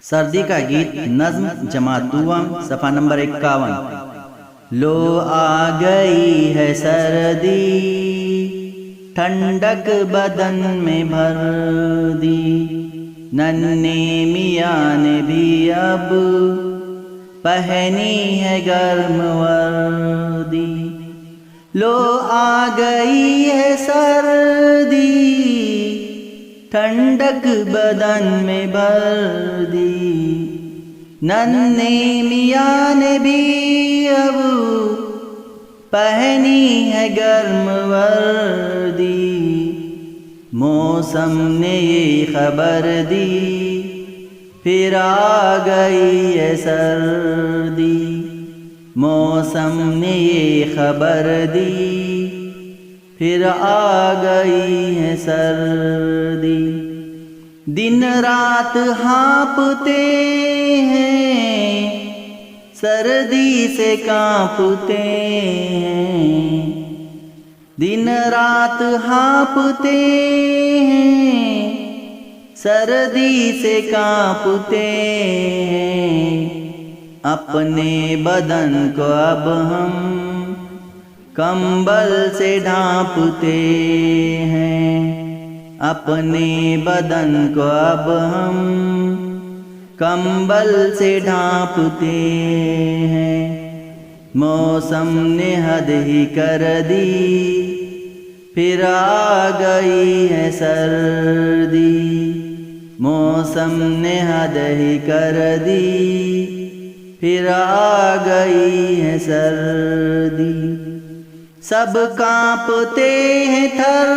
सर्दी का गीत नज्म जमातुअम सफ़ा नंबर 51। लो आ गई है सर्दी, ठंडक बदन में भर दी, नन्हे मियाँ ने भी अब पहनी है गर्म वर्दी। लो आ गई है सर्दी, ठंडक बदन में भर दी, नन्हे मियाँ ने भी अब पहनी है गर्म वर्दी। मौसम ने ये खबर दी, फिर आ गई है सर्दी। मौसम ने ये खबर दी, फिर आ गई है सर्दी। दिन रात हाँपते हैं, सर्दी से कांपते हैं। दिन रात हाँपते हैं, सर्दी से कांपते हैं। अपने बदन को अब हम कंबल से ढांपते हैं। अपने बदन को अब हम कंबल से ढांपते हैं। मौसम ने हद ही कर दी, फिर आ गई है सर्दी। मौसम ने हद ही कर दी, फिर आ गई है सर्दी। सब कांपते हैं थर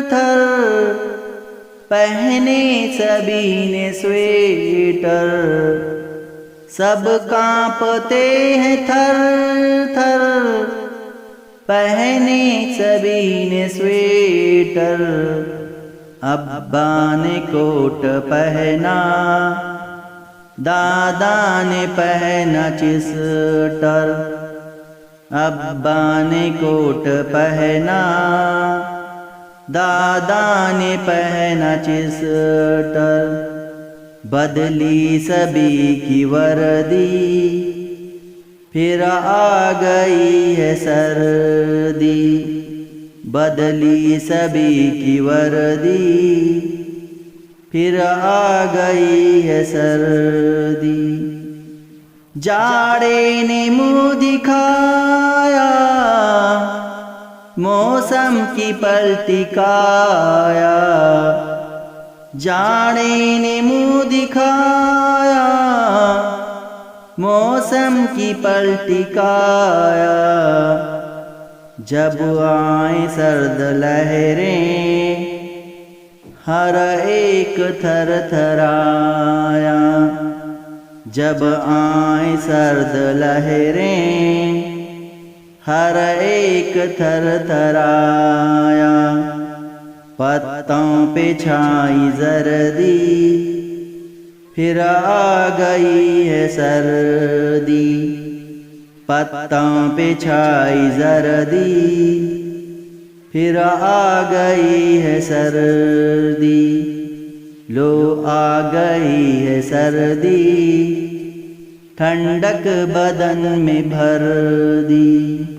थर, पहने सभी ने स्वेटर। सब कांपते हैं थर थर, पहने सभी ने स्वेटर। अब्बा ने कोट पहना, दादा ने पहना चिस्टर। अब्बा ने कोट पहना, दादा ने पहना चिस्टर। बदली सभी की वर्दी, फिर आ गई है सर्दी। बदली सभी की वर्दी, फिर आ गई है सर्दी। जाड़े ने मुँह दिखाया, मौसम की पलटी काया। जाड़े ने मुँह दिखाया, मौसम की पलटी काया। जब आए सर्द लहरें, हर एक थर थराया। जब आए सर्द लहरें, हर एक थर थराया। पत्तों पे छाई जर्दी, फिर आ गई है सर्दी। पत्तों पे छाई जर्दी, फिर आ गई है सर्दी। लो आ गई है सर्दी, ठंडक बदन में भर दी।